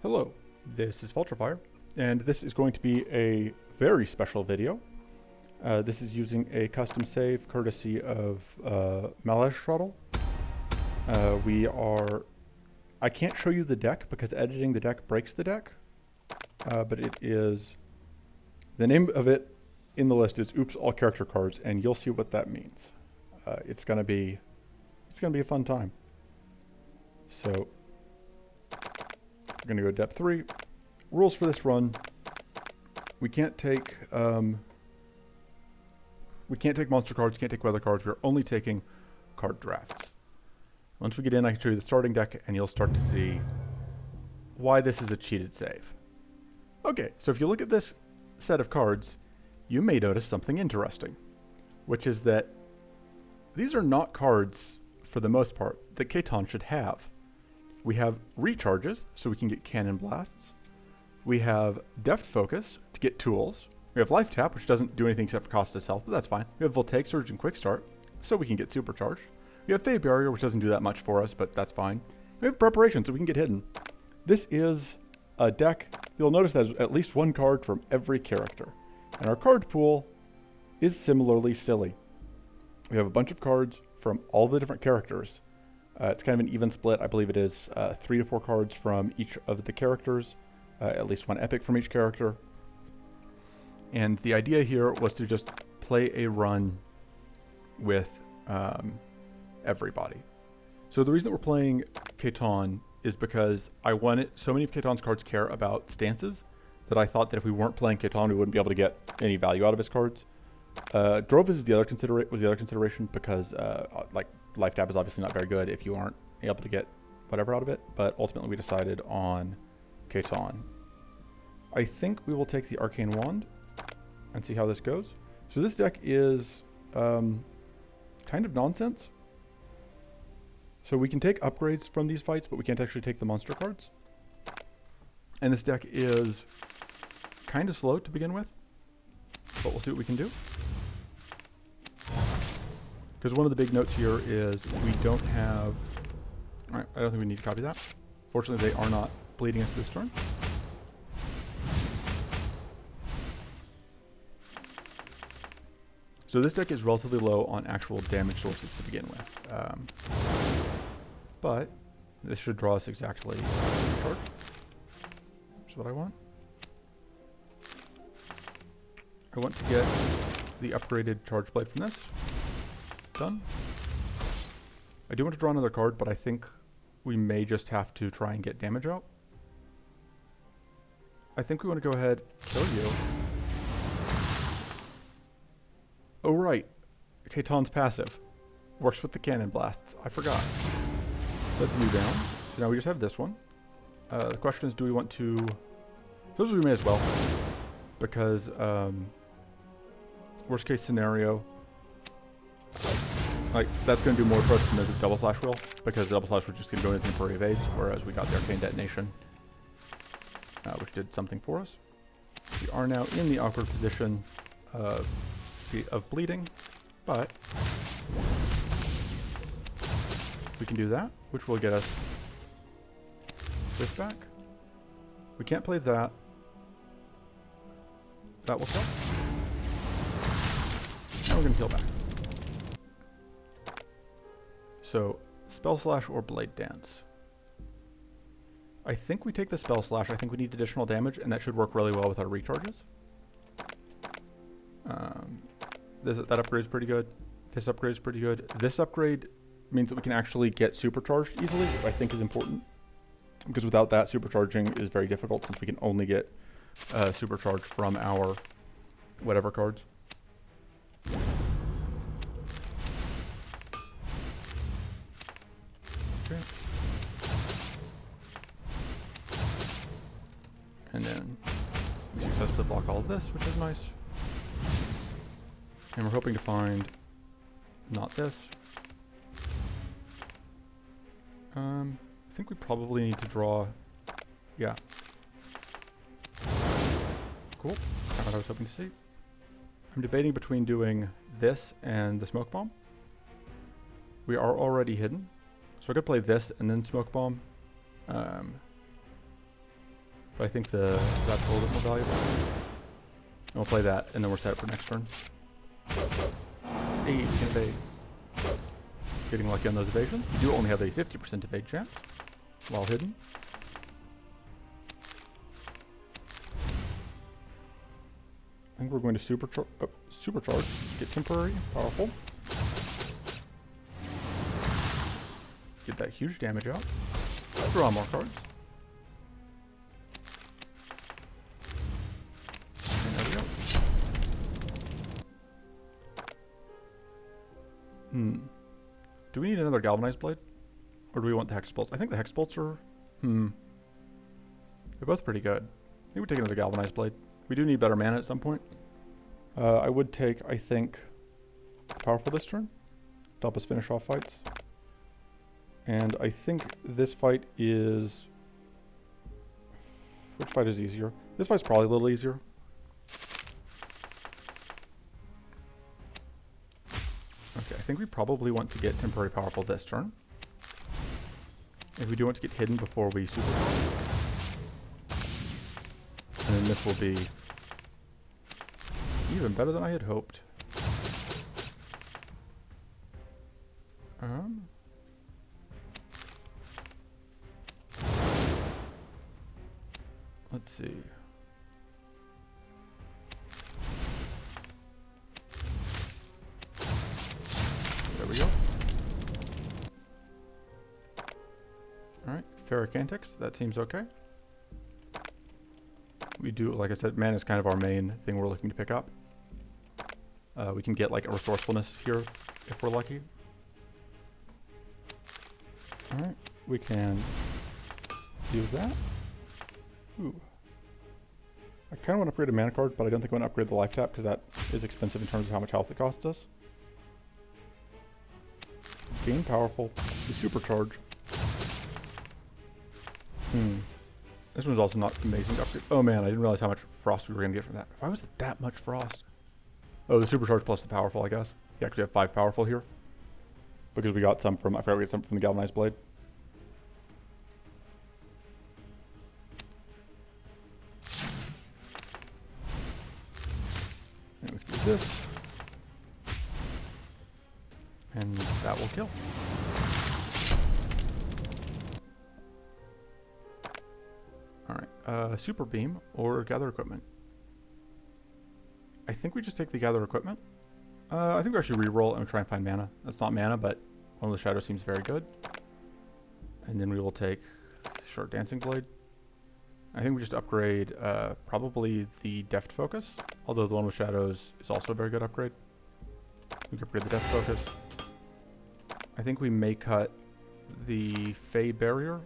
Hello, this is Vulturefire, and this is going to be a very special video. This is using a custom save courtesy of Malashrodl. I can't show you the deck because editing the deck breaks the deck, but it is, the name of it in the list is Oops All Character Cards, and you'll see what that means. It's gonna be a fun time. So, we're going to go depth 3. Rules for this run. We can't take monster cards, can't take weather cards. We're only taking card drafts. Once we get in, I can show you the starting deck, and you'll start to see why this is a cheated save. Okay, so if you look at this set of cards, you may notice something interesting, which is that these are not cards, for the most part, that Caitan should have. We have recharges, so we can get cannon blasts. We have deft focus to get tools. We have life tap, which doesn't do anything except for cost us health, but that's fine. We have voltaic surge and quick start, so we can get supercharged. We have fade barrier, which doesn't do that much for us, but that's fine. We have preparation, so we can get hidden. This is a deck. You'll notice there's at least one card from every character, and our card pool is similarly silly. We have a bunch of cards from all the different characters. It's kind of an even split. I believe it is 3 to 4 cards from each of the characters, at least one epic from each character. And the idea here was to just play a run with everybody. So the reason that we're playing Caitan is because so many of Caitan's cards care about stances that I thought that if we weren't playing Caitan, we wouldn't be able to get any value out of his cards. Drovas was the other consideration because like life tap is obviously not very good if you aren't able to get whatever out of it, but ultimately we decided on Caitan. I think we will take the Arcane Wand and see how this goes. So this deck is kind of nonsense. So we can take upgrades from these fights, but we can't actually take the monster cards. And this deck is kind of slow to begin with, but we'll see what we can do. Because one of the big notes here is we don't have... Alright, I don't think we need to copy that. Fortunately, they are not bleeding us this turn. So this deck is relatively low on actual damage sources to begin with. But this should draw us exactly a card. Which is what I want. I want to get the upgraded Charge Blade from this. Done. I do want to draw another card, but I think we may just have to try and get damage out. I think we want to go ahead and kill you. Oh right, Caitan's passive. Works with the cannon blasts. I forgot. Let's move down. So now we just have this one. The question is, do we want to... Those we may as well. Because, worst case scenario, like, that's going to do more for us than the double slash will, because the double slash was just going to do anything for evades, whereas we got the arcane detonation, which did something for us. We are now in the awkward position of bleeding, but we can do that, which will get us this back. We can't play that. That will kill. Now we're going to heal back. So, Spell Slash or Blade Dance. I think we take the Spell Slash. I think we need additional damage, and that should work really well with our recharges. That upgrade is pretty good. This upgrade is pretty good. This upgrade means that we can actually get supercharged easily, which I think is important. Because without that, supercharging is very difficult since we can only get supercharged from our whatever cards. Okay. And then we successfully block all of this, which is nice. And we're hoping to find not this. I think we probably need to draw, yeah. Cool, kind of what I was hoping to see. I'm debating between doing this and the smoke bomb. We are already hidden, so I could play this and then smoke bomb. But I think that's a little bit more valuable. And we'll play that, and then we're set for next turn. Hey, we can evade. Getting lucky on those evasions. We do only have a 50% evade chance while hidden. I think we're going to supercharge, get temporary, powerful. Get that huge damage out. Draw more cards. And there we go. Do we need another galvanized blade? Or do we want the hex bolts? I think the hex bolts are... They're both pretty good. I think we take another galvanized blade. We do need better mana at some point. I would take, I think, powerful this turn to help us finish off fights. And I think this fight is... Which fight is easier? This fight's probably a little easier. Okay, I think we probably want to get temporary powerful this turn. If we do want to get hidden before we super. And then this will be even better than I had hoped. Let's see. There we go. Alright, Ferric Antics, that seems okay. We do, like I said, mana is kind of our main thing we're looking to pick up. We can get like a resourcefulness here if we're lucky. Alright, we can do that. Ooh. I kind of want to upgrade a mana card, but I don't think I want to upgrade the life tap because that is expensive in terms of how much health it costs us. Gain powerful, we supercharge. This one's also not amazing to upgrade. Oh man, I didn't realize how much frost we were going to get from that. Why was it that much frost? Oh, the supercharge plus the powerful, I guess. Yeah, because we have 5 powerful here. Because we got some from, I forgot we got some from the galvanized blade. And we can do this. And that will kill. Alright, super beam or gather equipment. I think we just take the gather equipment. I think we actually reroll and try and find mana. That's not mana, but one of the shadows seems very good. And then we will take short dancing blade. I think we just upgrade probably the deft focus, although the one with shadows is also a very good upgrade. We can upgrade the deft focus. I think we may cut the Fey barrier.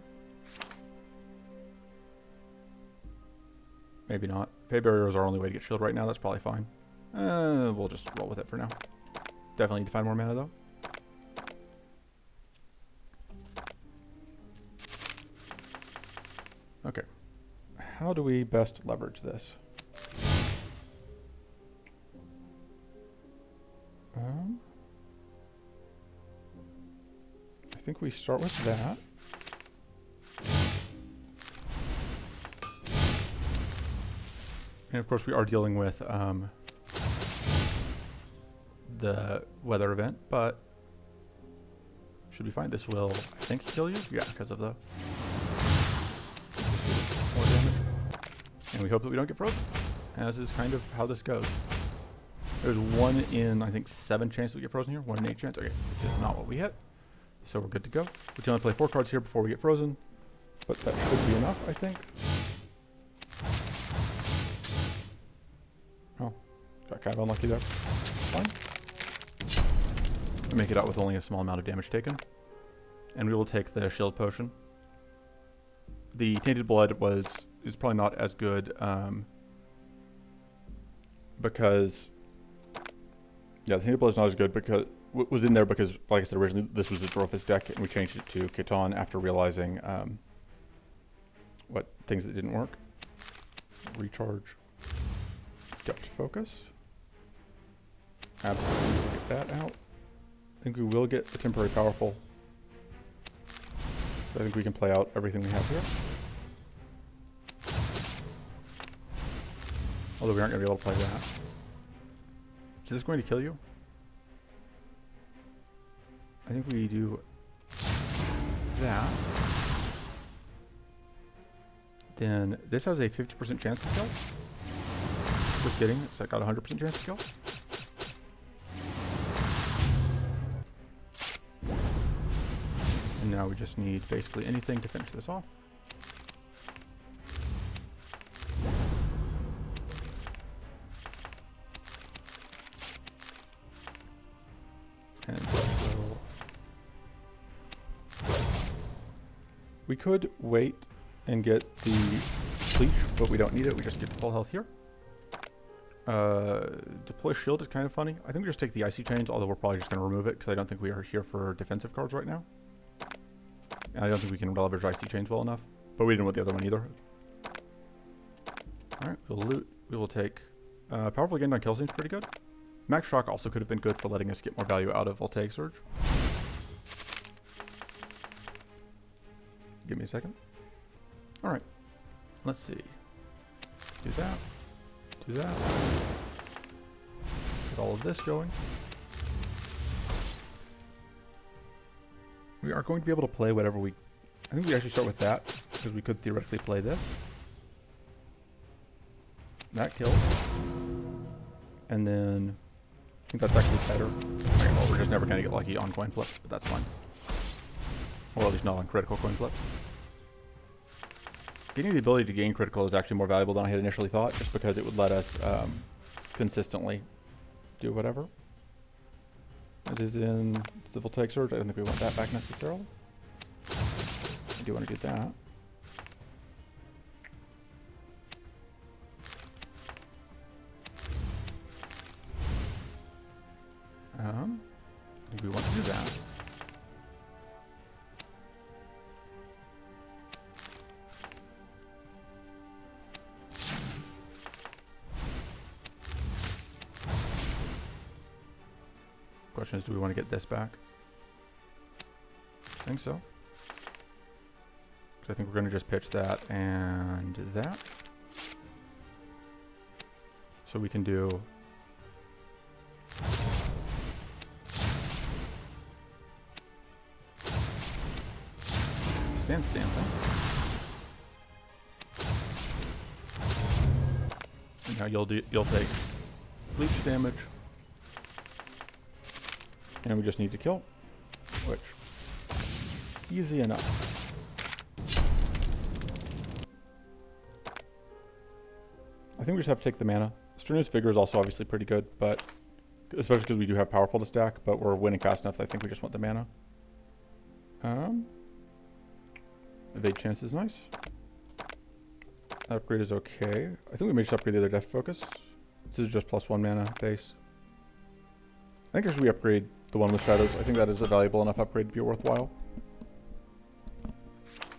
Maybe not. Fey barrier is our only way to get shield right now. That's probably fine. We'll just roll with it for now. Definitely need to find more mana though. Okay. How do we best leverage this? I think we start with that. And of course we are dealing with the weather event, but should be fine. This will, I think, kill you. Yeah, because of the more damage. And we hope that we don't get frozen, as is kind of how this goes. There's 1 in, I think, 7 chance that we get frozen here. 1 in 8 chance. Okay, which is not what we hit. So we're good to go. We can only play 4 cards here before we get frozen, but that should be enough, I think. Oh, got kind of unlucky there. Fine. We make it out with only a small amount of damage taken. And we will take the shield potion. The tainted blood is probably not as good because the tainted blood is not as good because was in there because, like I said originally, this was a Dwarfist deck, and we changed it to Caitan after realizing what things that didn't work. Recharge, depth focus. Absolutely get that out. I think we will get the temporary powerful. So I think we can play out everything we have here. Although we aren't going to be able to play that. Is this going to kill you? I think we do that. Then this has a 50% chance to kill. Just kidding, it's got a 100% chance to kill. And now we just need basically anything to finish this off. And so we could wait and get the bleach, but we don't need it. We just get to full health here. Deploy shield is kind of funny. I think we just take the icy chains, although we're probably just going to remove it because I don't think we are here for defensive cards right now. And I don't think we can leverage icy chains well enough. But we didn't want the other one either. Alright, we'll loot. We will take powerful gain on kill seems pretty good. Max shock also could have been good for letting us get more value out of voltaic surge. Give me a second. Alright, let's see. Do that. Do that. Get all of this going. We are going to be able to play whatever we... I think we actually start with that, because we could theoretically play this. That kills. And then... I think that's actually better. Okay, well, we're just never going to get lucky on coin flip, but that's fine. Or at least not on critical coin flip. Getting the ability to gain critical is actually more valuable than I had initially thought, just because it would let us consistently do whatever. It is in the voltaic surge. I don't think we want that back necessarily. I do want to do that. I think we want to do that. Question is, do we want to get this back? I think so. So I think we're going to just pitch that and that. So we can do... stand stamping. And now you'll take bleach damage. And we just need to kill, which, easy enough. I think we just have to take the mana. Strenuous Vigor is also obviously pretty good, but especially because we do have Powerful to stack, but we're winning fast enough that I think we just want the mana. Evade chance is nice. That upgrade is okay. I think we may just upgrade the other Deft Focus. This is just +1 mana base. I think I should upgrade the one with shadows. I think that is a valuable enough upgrade to be worthwhile.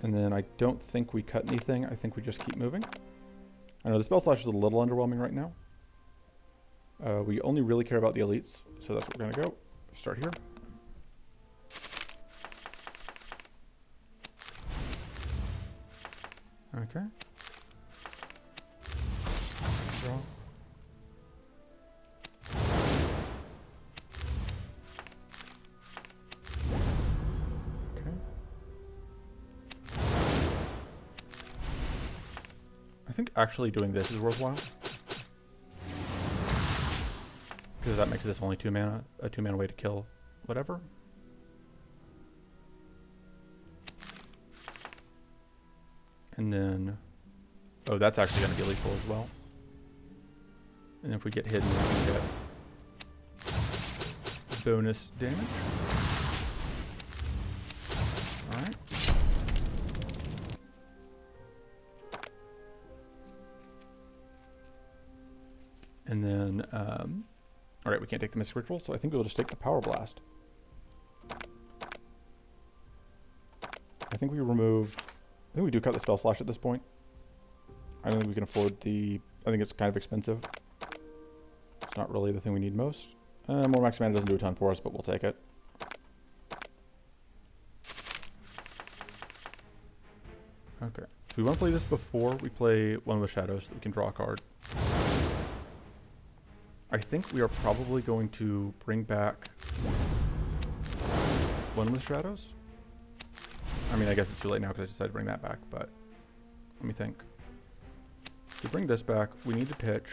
And then I don't think we cut anything. I think we just keep moving. I know the spell slash is a little underwhelming right now. We only really care about the elites, so that's what we're gonna go. Start here. Okay. Draw. I think actually doing this is worthwhile, because that makes this only a 2-mana way to kill whatever. And then, oh, that's actually going to be lethal as well. And if we get hidden, we can get bonus damage. All right. And then, all right, we can't take the Mystic Ritual, so I think we'll just take the Power Blast. I think we remove, I think we do cut the Spell Slash at this point. I don't think we can afford the, I think it's kind of expensive. It's not really the thing we need most. More max mana doesn't do a ton for us, but we'll take it. Okay, so we want to play this before we play one with shadows so that we can draw a card. I think we are probably going to bring back One with Shadows. I mean, I guess it's too late now because I decided to bring that back, but let me think. To bring this back, we need to pitch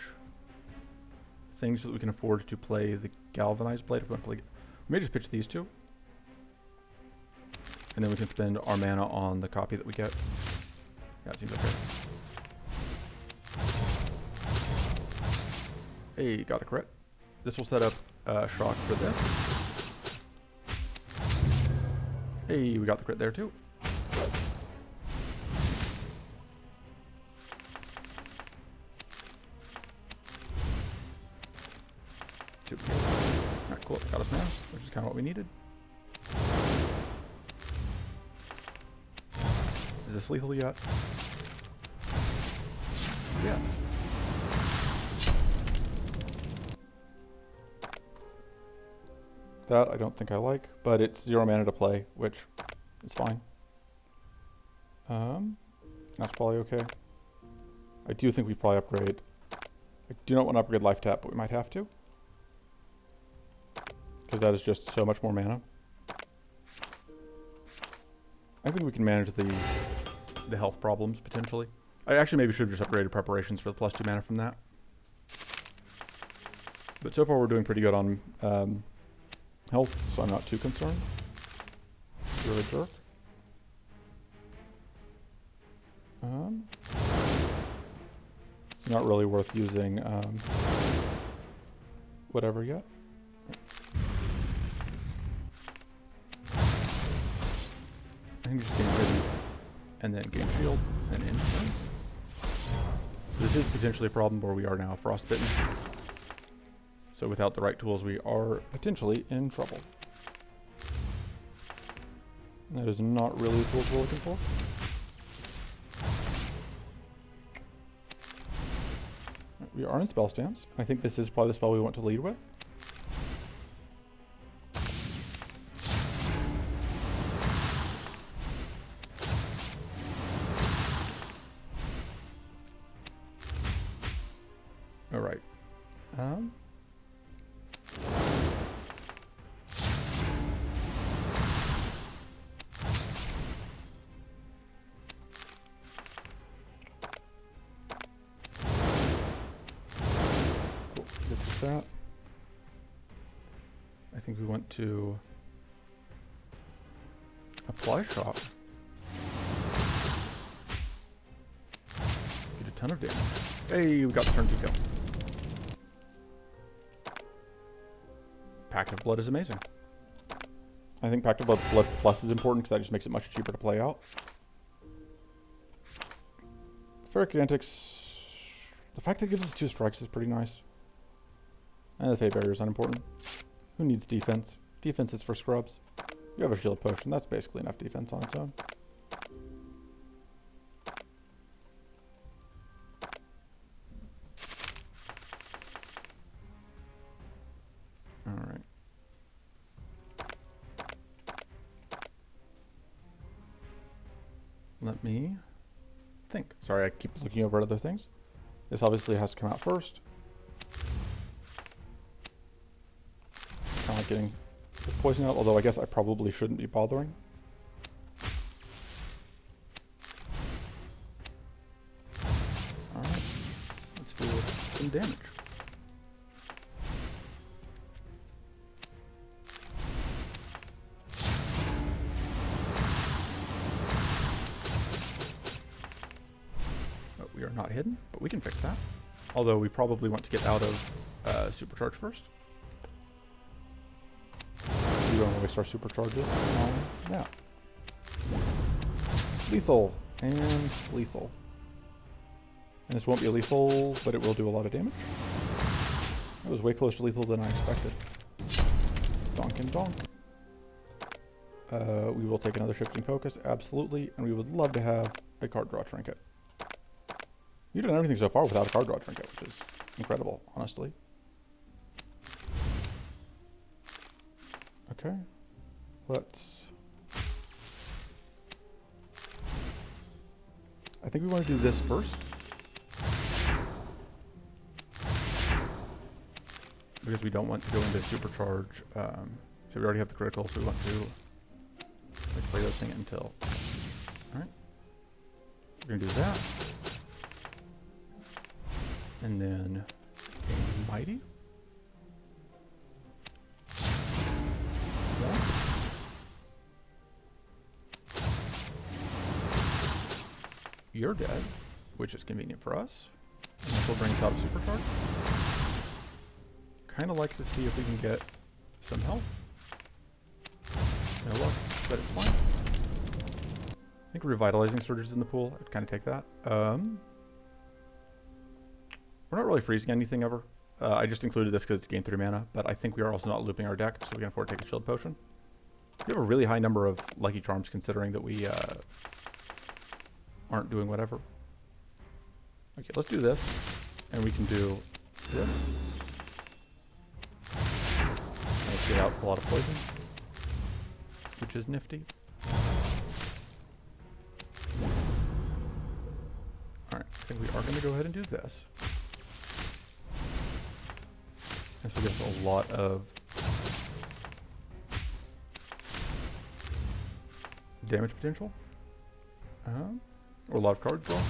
things so that we can afford to play the Galvanized Blade. If we want to play, we may just pitch these two. And then we can spend our mana on the copy that we get. Yeah, it seems okay. Hey, got a crit. This will set up shock for this. Hey, we got the crit there too. Alright, cool. Got us now, which is kind of what we needed. Is this lethal yet? Yeah. That I don't think I like, but it's 0 mana to play, which is fine. That's probably okay. I do think we probably upgrade. I do not want to upgrade life tap, but we might have to. Because that is just so much more mana. I think we can manage the health problems, potentially. I actually maybe should have just upgraded preparations for the +2 mana from that. But so far we're doing pretty good on health, so I'm not too concerned. You're a jerk. It's not really worth using whatever yet. I think just gain hidden, and then gain shield, and end turn. This is potentially a problem where we are now frostbitten. So without the right tools, we are potentially in trouble. And that is not really the tools we're looking for. We are in spell stance. I think this is probably the spell we want to lead with. All right. Cool. This is that. I think we want to apply shock. Get a ton of damage. Hey, we got the turn 2 kill. Pact of Blood is amazing. I think Pact of Blood Plus is important because that just makes it much cheaper to play out. Ferric Antics, the fact that it gives us 2 strikes is pretty nice. And the Fate Barrier is unimportant. Who needs defense? Defense is for scrubs. You have a shield potion, that's basically enough defense on its own. Alright. Let me think. Sorry, I keep looking over at other things. This obviously has to come out first. Kind of like getting the poison out, although I guess I probably shouldn't be bothering. Alright. Let's do some damage. We are not hidden, but we can fix that. Although we probably want to get out of supercharge first. We don't want to waste our supercharges on that. Lethal and lethal. And this won't be lethal, but it will do a lot of damage. It was way closer to lethal than I expected. Donk and donk. We will take another shifting focus, absolutely, and we would love to have a card draw trinket. You've done everything so far without a card draw trinket, which is incredible, honestly. Okay, let's... I think we want to do this first. because we don't want to go into supercharge. So we already have the critical, so we want to like, play those things until. Alright. We're going to do that. And then a mighty. Yeah. You're dead, which is convenient for us. And this will bring us out of supercharge. Kind of like to see if we can get some health. No luck, but it's fine. I think revitalizing surges in the pool. I'd kind of take that. We're not really freezing anything ever. I just included this because it's gain 3 mana, but I think we are also not looping our deck, so we can afford to take a shield potion. We have a really high number of lucky charms considering that we aren't doing whatever. Okay, let's do this, and we can do this. Let's get out a lot of poison, which is nifty. Alright, I think we are going to go ahead and do this. This will give us a lot of damage potential. Or a lot of card draw.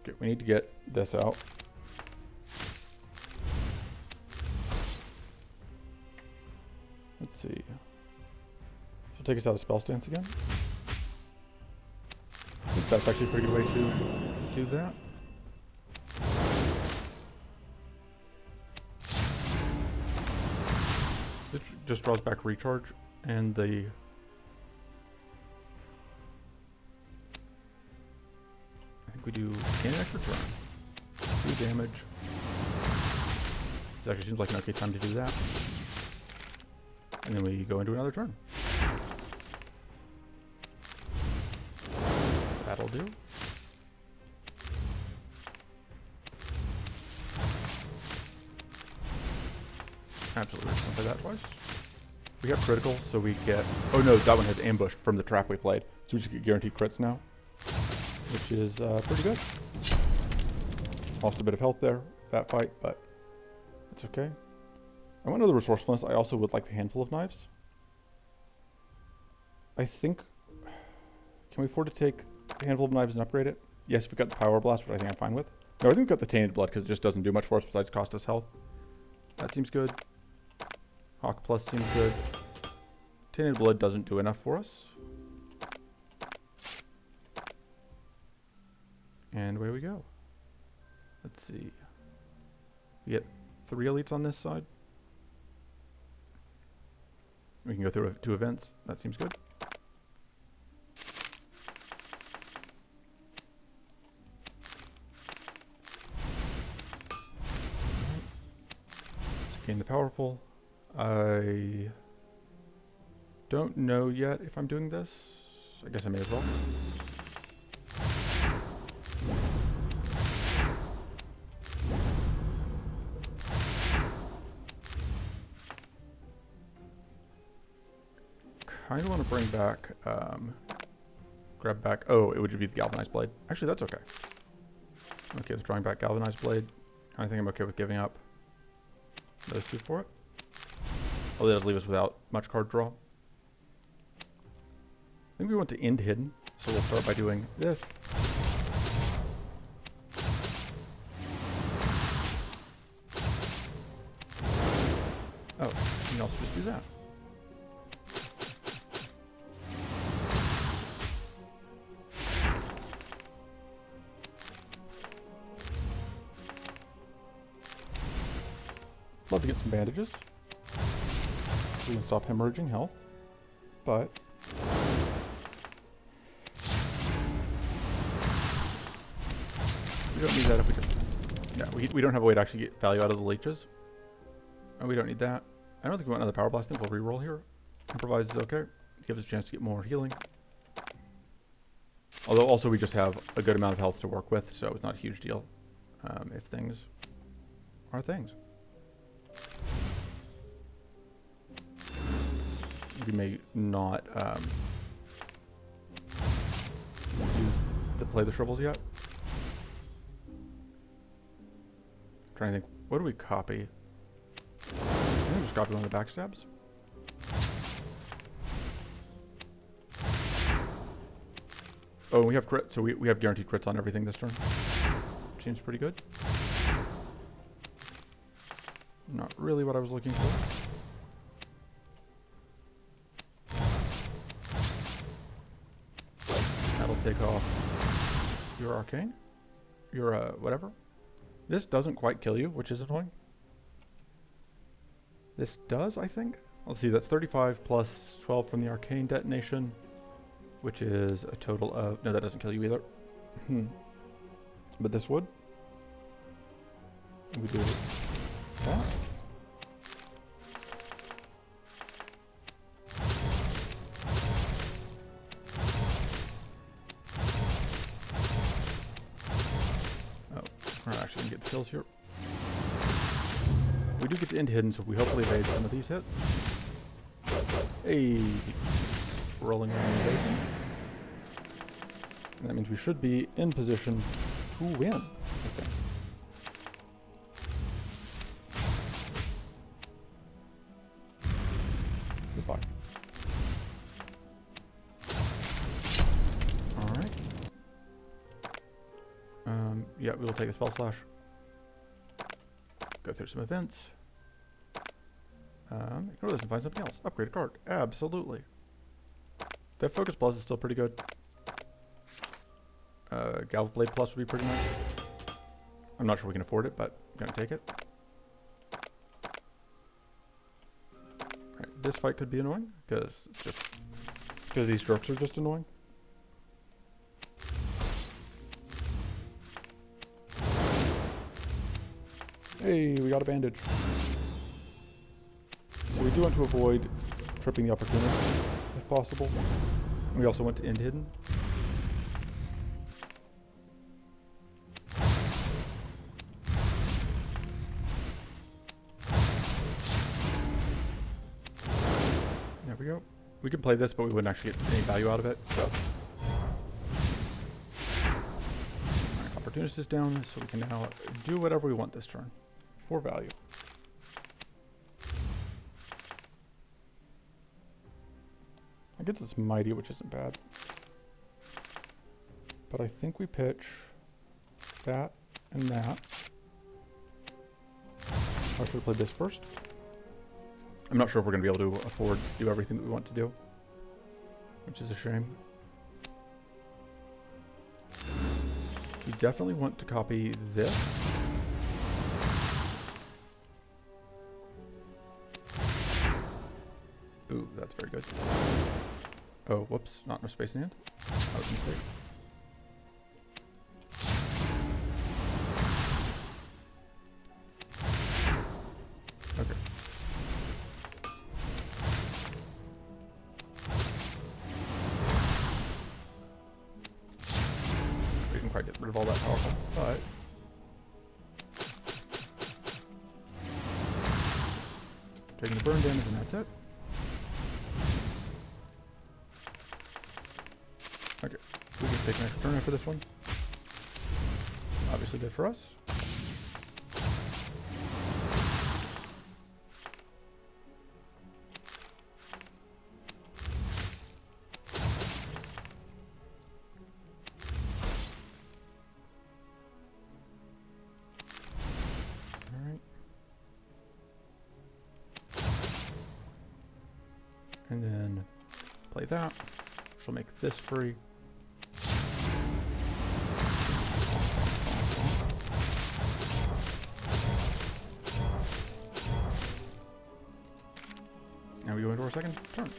Okay, we need to get this out. Let's see. This will take us out of spell stance again. I think that's actually a pretty good way to do that. This just draws back recharge and the I think we do gain an extra turn. 2 damage. It actually seems like an okay time to do that. And then we go into another turn. That'll do. Absolutely, just gonna play that twice. We have critical, so we get. Oh no, that one has ambushed from the trap we played, so we just get guaranteed crits now, which is pretty good. Lost a bit of health there that fight, but it's okay. I want another resourcefulness. I also would like the handful of knives. I think. Can we afford to take a handful of knives and upgrade it? Yes, we've got the power blast, which I think I'm fine with. No, I think we've got the tainted blood because it just doesn't do much for us besides cost us health. That seems good. Hawk Plus seems good. Tainted blood doesn't do enough for us. And away we go. Let's see. We get 3 elites on this side. We can go through 2 events. That seems good. Let's gain the powerful. I don't know yet if I'm doing this. I guess I may as well. Kind of want to bring back, grab back, oh, it would be the Galvanized Blade. Actually, that's okay. Okay, with drawing back Galvanized Blade. I think I'm okay with giving up those 2 for it. Although it does leave us without much card draw. I think we want to end hidden, so we'll start by doing this. Oh, you can also just do that. Love to get some bandages. We can stop hemorrhaging health, but we don't need that if we just... Yeah, we don't have a way to actually get value out of the leeches. And we don't need that. I don't think we want another Power Blast. I think we'll reroll here. Improvise is okay. Gives us a chance to get more healing. Although also we just have a good amount of health to work with, so it's not a huge deal if things are things. We may not play the shrivels yet. Trying to think What do we copy? I think we just copy one of the backstabs. Oh, we have crit, so we have guaranteed crits on everything this turn. Seems pretty good. Not really what I was looking for. That'll take off your arcane. Your whatever. This doesn't quite kill you, which is annoying. This does, I think. Let's see, that's 35 plus 12 from the arcane detonation, which is a total of... No, that doesn't kill you either. But this would. We do that. Oh, we're actually going to get the kills here. We do get to end hidden, so we hopefully evade some of these hits. Hey, rolling around the evasion. And that means we should be in position to win, I think. Goodbye. Alright. Yeah, we will take a spell slash. Go through some events. Ignore this and find something else. Upgrade a card. Absolutely. That Focus Plus is still pretty good. Galv Blade Plus would be pretty nice. I'm not sure we can afford it, but I'm going to take it. Right, this fight could be annoying, because these jerks are just annoying. Hey, we got a bandage. So we do want to avoid tripping the opportunity, if possible. We also want to end hidden. There we go. We could play this, but we wouldn't actually get any value out of it, so. Alright, Opportunist is down, so we can now do whatever we want this turn. For value. I guess it's mighty, which isn't bad. But I think we pitch that and that. I should have played this first. I'm not sure if we're going to be able to afford to do everything that we want to do, which is a shame. We definitely want to copy this. Ooh, that's very good. Oh, whoops, not enough space in the end. That was a mistake. Okay. We didn't quite get rid of all that powerful, but... taking the burn damage and that's it. Okay, we can take an extra turn after this one. Obviously good for us. Alright. And then play that. She'll make this free. Now we go into our second turn,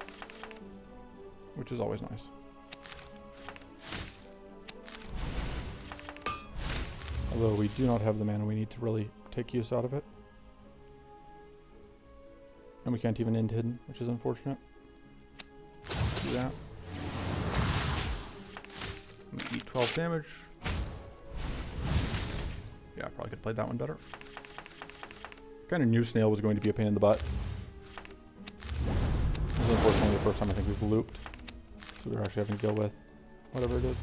which is always nice. Although we do not have the mana we need to really take use out of it. And we can't even end hidden, which is unfortunate. Let's do that. I'm gonna eat 12 damage. Yeah, I probably could have played that one better. Kind of knew Snail was going to be a pain in the butt. This is unfortunately the first time I think we've looped. So we're actually having to deal with whatever it is.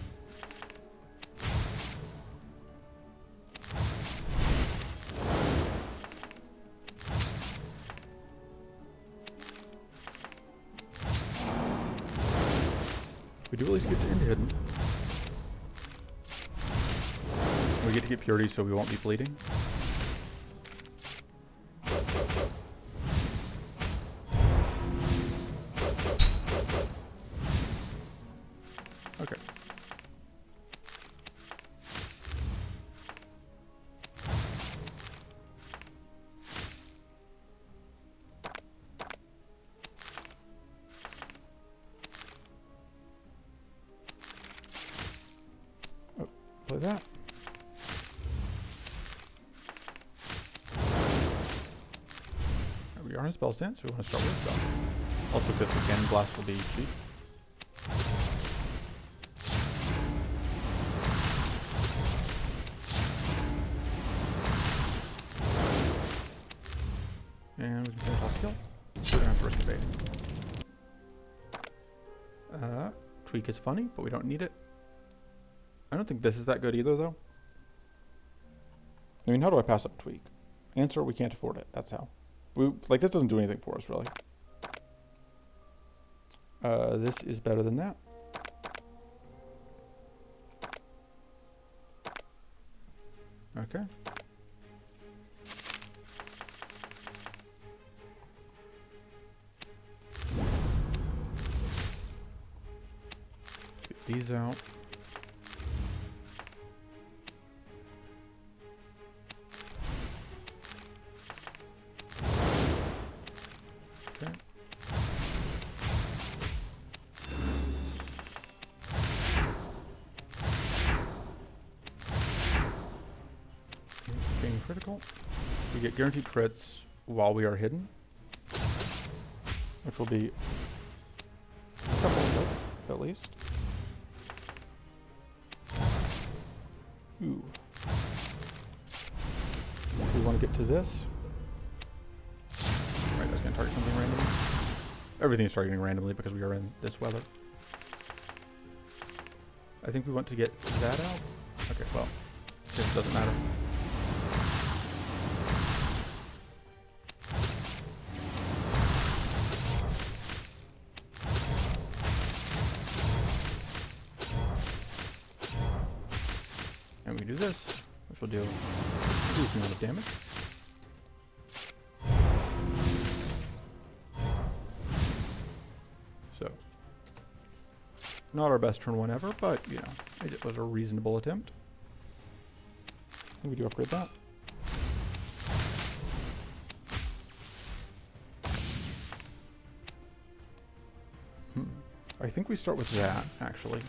We do at least get to end hidden. We get to get purity so we won't be bleeding. Okay. Oh, play that. We are in spell stance, so we want to start with spell. Also, because the cannon blast will be cheap. And we can play a top skill. We're gonna have to risk evading. Tweak is funny, but we don't need it. I don't think this is that good either, though. I mean, how do I pass up tweak? Answer: we can't afford it. That's how. Like, this doesn't do anything for us, really. This is better than that. Okay. Get these out. Okay. Gain critical. We get guaranteed crits while we are hidden, which will be a couple of hits at least. Ooh. We want to get to this. Right, that's going to target something randomly. Everything's targeting randomly because we are in this weather. I think we want to get that out. Okay, well, it doesn't matter. And we do this, which will do a decent amount of damage. So, not our best turn one ever, but, you know, it was a reasonable attempt. And we do upgrade that. I think we start with that, actually.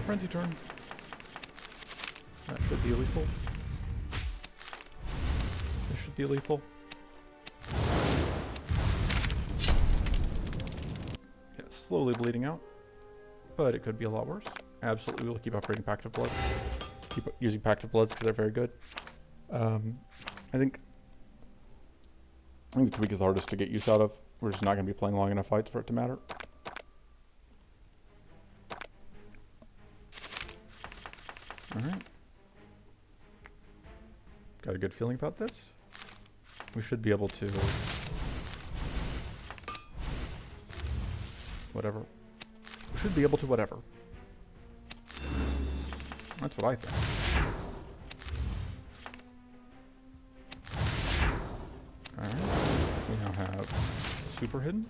Frenzy turn. That should be lethal. This should be lethal. Yeah, slowly bleeding out, but it could be a lot worse. Absolutely, we'll keep upgrading Pact of Blood. Keep using Pact of Bloods because they're very good. I think the tweak is the hardest to get use out of. We're just not going to be playing long enough fights for it to matter. Alright. Got a good feeling about this. We should be able to... whatever. We should be able to whatever. That's what I think. Alright. We now have super hidden.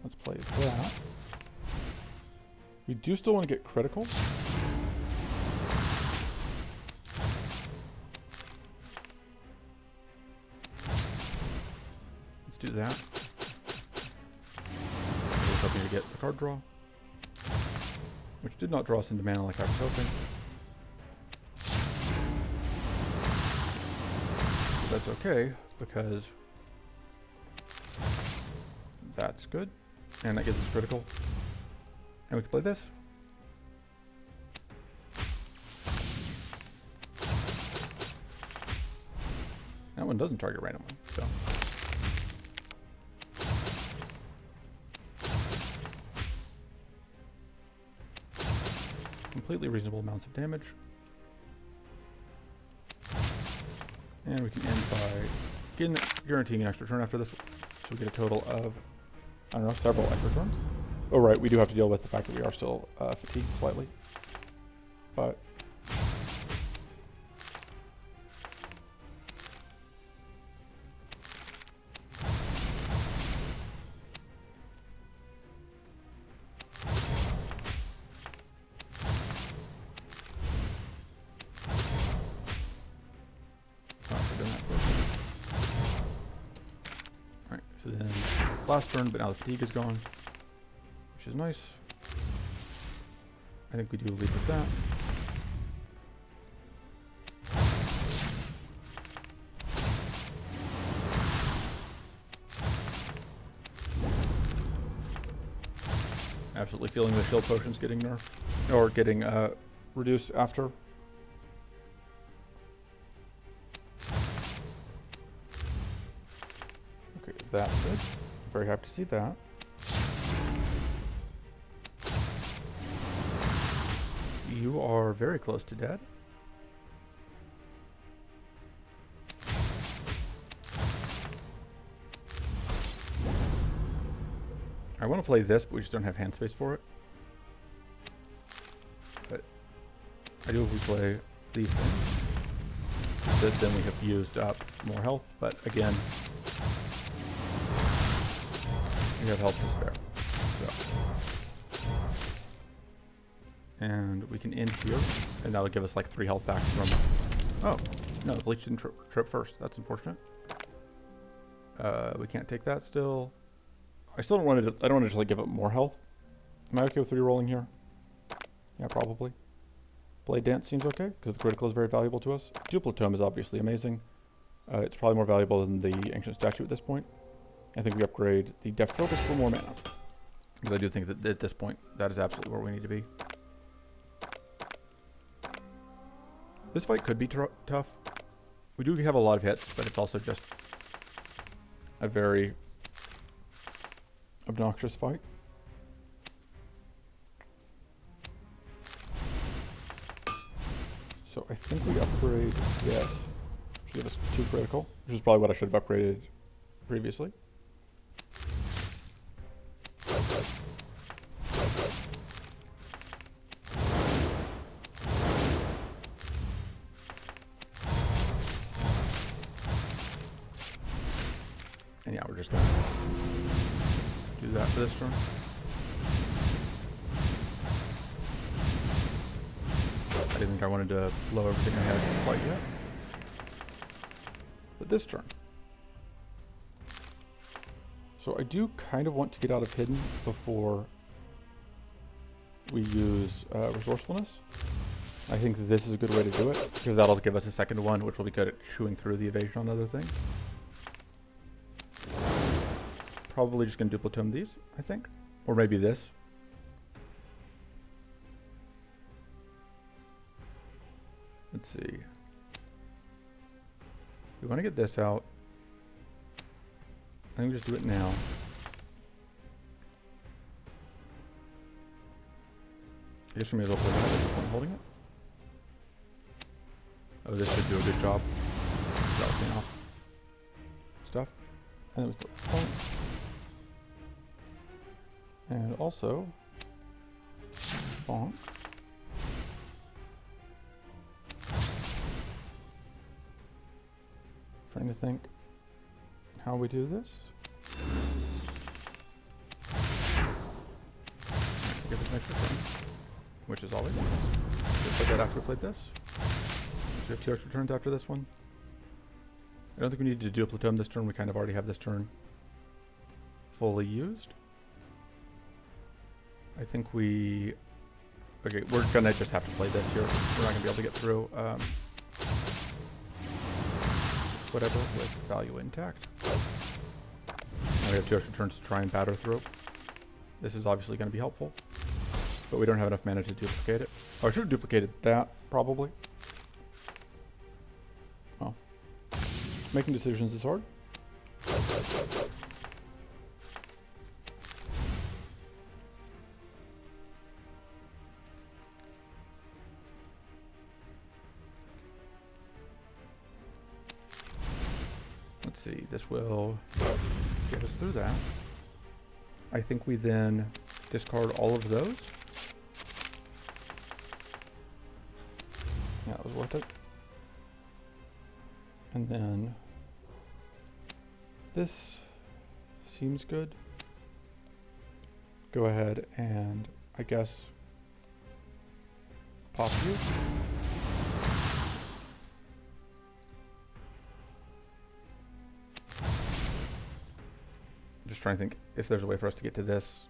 Let's play that. We do still want to get critical. Let's do that. I was hoping to get the card draw, which did not draw us into mana like I was hoping. But that's okay, because that's good. And that gives us critical. And we can play this. That one one doesn't target randomly, so. Completely reasonable amounts of damage. And we can end by guaranteeing an extra turn after this. So we get a total of, I don't know, several extra turns. Oh right, we do have to deal with the fact that we are still fatigued slightly. But so then last turn, but now the fatigue is gone, which is nice. I think we do lead with that. Absolutely feeling the shield potions getting nerfed, or getting reduced after. Okay, that's good. Very happy to see that. You are very close to dead. I want to play this, but we just don't have hand space for it. But I do if we play these things. Then we have used up more health, but again, we have health to spare. So. And we can end here, and that'll give us like 3 health back from... Oh, no, the leech didn't trip first. That's unfortunate. We can't take that still. I still don't want to. I don't want to just like give up more health. Am I okay with re-rolling here? Yeah, probably. Blade Dance seems okay because the critical is very valuable to us. Duplicate Tome is obviously amazing. It's probably more valuable than the Ancient Statue at this point. I think we upgrade the Deft Focus for more mana because I do think that at this point that is absolutely where we need to be. This fight could be tough. We do have a lot of hits, but it's also just a very obnoxious fight. So I think we upgrade this. Should give us 2 critical, which is probably what I should have upgraded previously. And yeah, we're just gonna do that for this turn. I didn't think I wanted to blow everything I had quite yet. But this turn. So I do kind of want to get out of Hidden before we use Resourcefulness. I think this is a good way to do it, because that'll give us a second one, which will be good at chewing through the evasion on other things. Probably just going to Duplicate these, I think. Or maybe this. Let's see. We want to get this out. I think we just do it now. I guess we may as well play that at the point holding it. Oh, this should do a good job. Balancing off stuff. And then we put points. And also, bonk. Trying to think how we do this. Give us an extra turn, which is always nice. Just like that after we played this. So we have 2 extra turns after this one. I don't think we need to Duplicate Tome this turn. We kind of already have this turn fully used. I think we... Okay, we're gonna just have to play this here. We're not gonna be able to get through whatever with value intact. Now we have 2 extra turns to try and batter through. This is obviously gonna be helpful, but we don't have enough mana to duplicate it. Oh, I should have duplicated that, probably. Well, Making decisions is hard. Let's see, this will get us through that. I think we then discard all of those. Yeah, that was worth it. And then this seems good. Go ahead and, I guess, pop you. Just trying to think if there's a way for us to get to this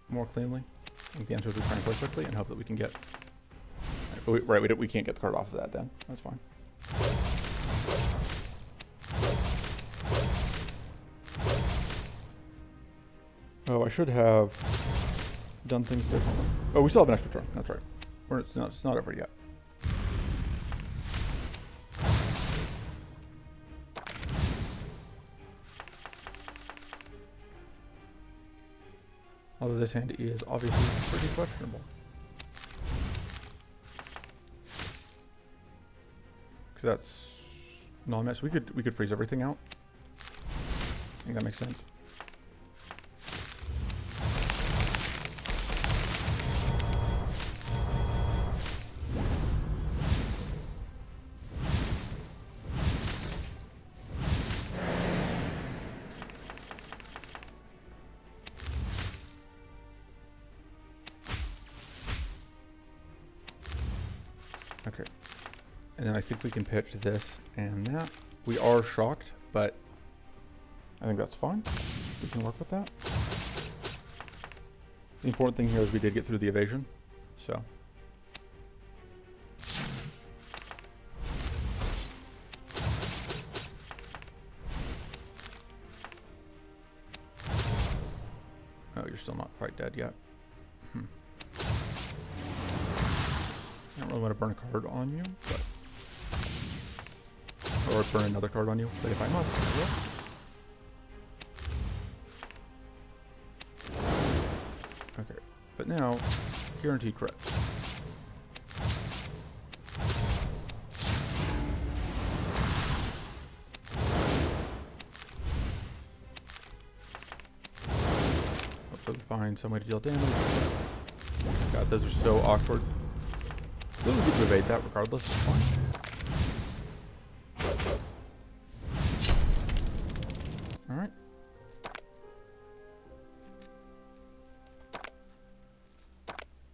more cleanly. I think the answer is we try and play quickly and hope that we can get... Right, we can't get the card off of that then. That's fine. Oh, I should have done things differently. Oh, we still have an extra turn. That's right. It's not over yet. Although this hand is obviously pretty questionable. Because that's non-miss. We could freeze everything out. I think that makes sense. Okay, and then I think we can pitch this and that. We are shocked, but I think that's fine. We can work with that. The important thing here is we did get through the evasion, so. Oh, you're still not quite dead yet. I don't really want to burn a card on you, but... Or burn another card on you, but if I must, I will. Okay, but now, guaranteed crits. Hopefully we find some way to deal damage. God, those are so awkward. We'll get to evade that regardless, it's fine. Alright.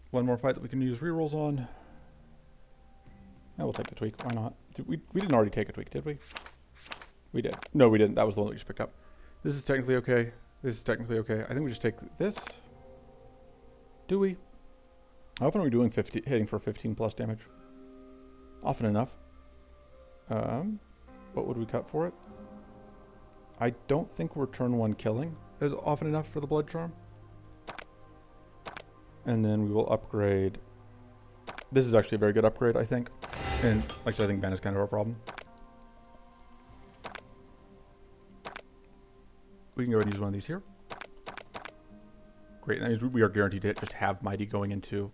One more fight that we can use rerolls on. Yeah, we'll take the tweak, why not? We didn't already take a tweak, did we? We did. No, we didn't. That was the one that we just picked up. This is technically okay. This is technically okay. I think we just take this. Do we? How often are we doing hitting for 15 plus damage? Often enough. What would we cut for it? I don't think we're turn 1 killing is often enough for the blood charm. And then we will upgrade. This is actually a very good upgrade, I think. And like I said, I think mana is kind of our problem. We can go ahead and use one of these here. Great, that means we are guaranteed to just have Mighty going into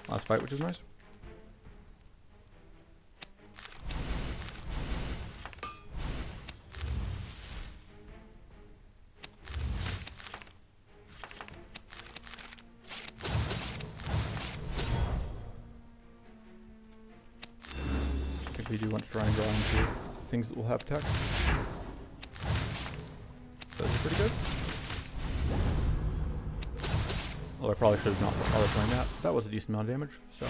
last fight, which is nice. I think we do want to try and draw into things that will have text. Those are pretty good. Well, I probably should have not bothered playing that. That was a decent amount of damage, so.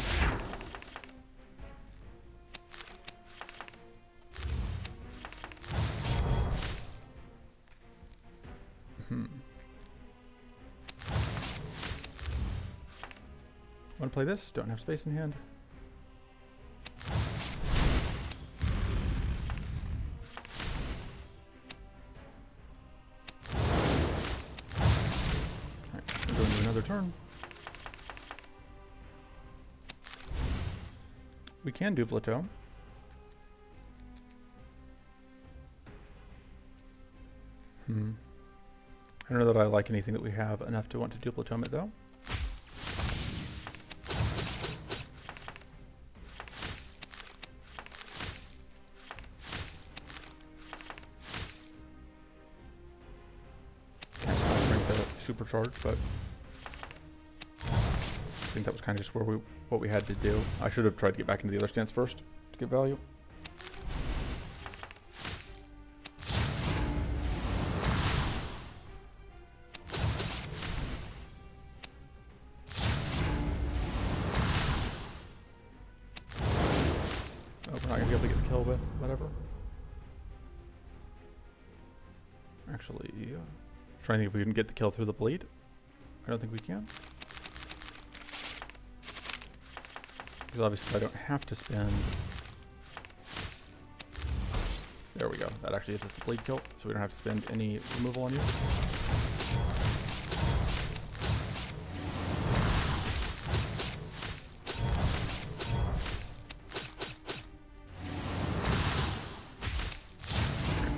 Want to play this? Don't have space in hand. Turn. We can do Vlato. I don't know that I like anything that we have enough to want to duplicate it though. Can't bring the supercharge, but I think that was kind of just what we had to do. I should have tried to get back into the other stance first to get value. We're not going to be able to get the kill with whatever. Actually, trying to think if we can get the kill through the bleed. I don't think we can. Because obviously I don't have to spend... There we go. That actually is the bleed kill, so we don't have to spend any removal on you.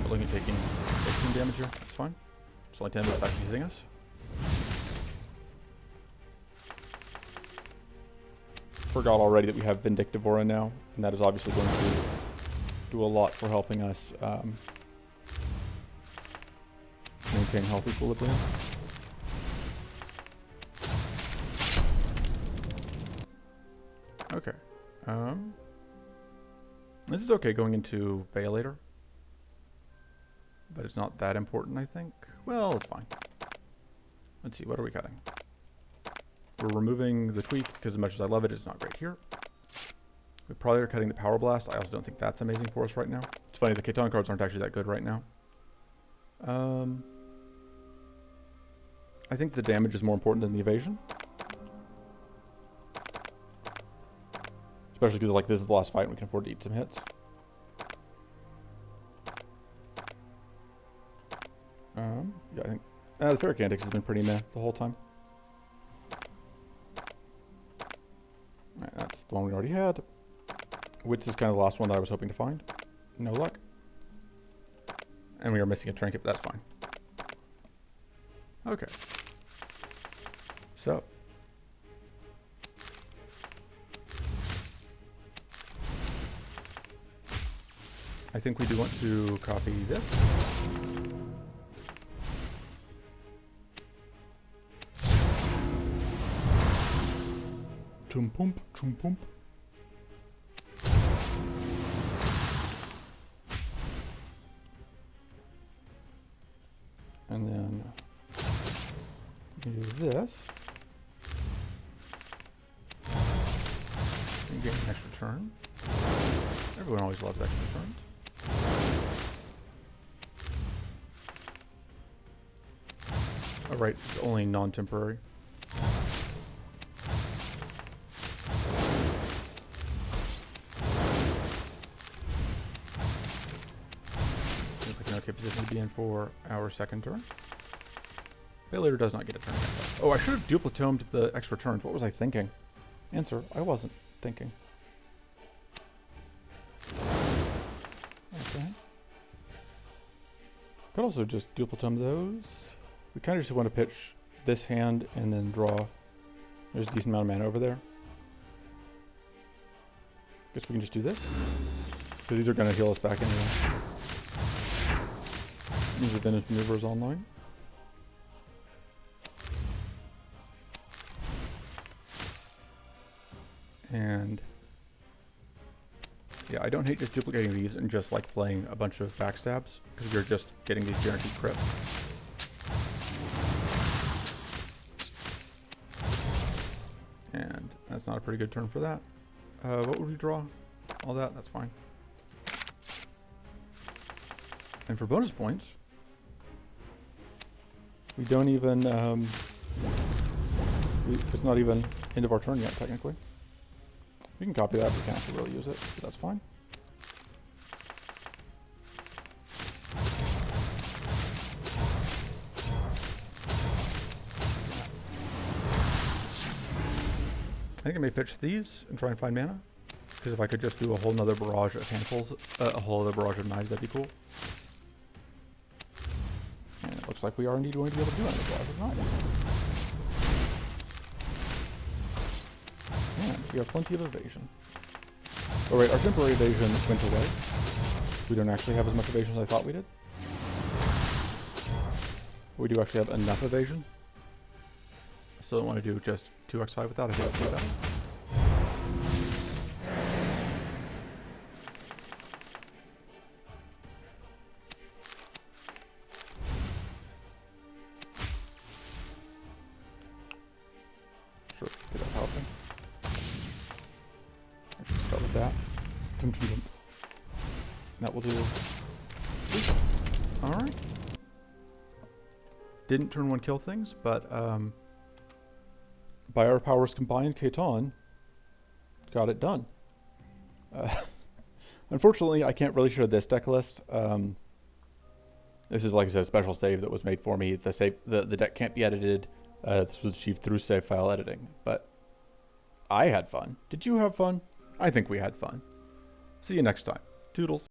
We're looking at taking 16 damage here. That's fine. It's only 10 without actually hitting us. Forgot already that we have Vindictive Aura now, and that is obviously going to do a lot for helping us maintain health equilibrium. Okay. This is okay going into Baelator, but it's not that important, I think. Well, it's fine. Let's see, what are we cutting? We're removing the tweak because as much as I love it, it's not great here. We probably are cutting the Power Blast. I also don't think that's amazing for us right now. It's funny, the Caitan cards aren't actually that good right now. I think the damage is more important than the evasion. Especially because like this is the last fight and we can afford to eat some hits. Yeah, I think the Ferric Antics has been pretty meh the whole time. Alright, that's the one we already had. Wits is kind of the last one that I was hoping to find. No luck. And we are missing a trinket, but that's fine. Okay. So. I think we do want to copy this. Chum pump, chum pump. And then we can do this. And get an extra turn. Everyone always loves extra turns. Oh, right, it's only non-temporary. Okay, position to be in for our second turn. Baelator does not get a turn. Oh, I should have duplitomed the extra turns. What was I thinking? Answer, I wasn't thinking. Okay. Could also just duplicitome those. We kind of just want to pitch this hand and then draw. There's a decent amount of mana over there. Guess we can just do this. Because these are going to heal us back anyway. Means the Vintage Maneuver is online. And yeah, I don't hate just duplicating these and just like playing a bunch of backstabs because we're just getting these guaranteed crits. And that's not a pretty good turn for that. What would we draw? All that, that's fine. And for bonus points, we don't even, it's not even end of our turn yet, technically. We can copy that, we can't actually really use it, so that's fine. I think I may pitch these and try and find mana. Because if I could just do a whole nother barrage of handfuls, a whole other barrage of knives, that'd be cool. looks like we are indeed going to be able to do anything. Nice. And we have plenty of evasion. Oh wait, our temporary evasion went away. We don't actually have as much evasion as I thought we did. We do actually have enough evasion. I still don't want to do just 2x5 without. I think I'll do that. Sure, get that power thing. Actually start with that. That will do. Alright. Didn't turn 1 kill things, but by our powers combined, Caitan got it done. Unfortunately, I can't really show this deck list. This is, like I said, a special save that was made for me. The deck can't be edited. This was achieved through save file editing. But I had fun. Did you have fun? I think we had fun. See you next time. Toodles.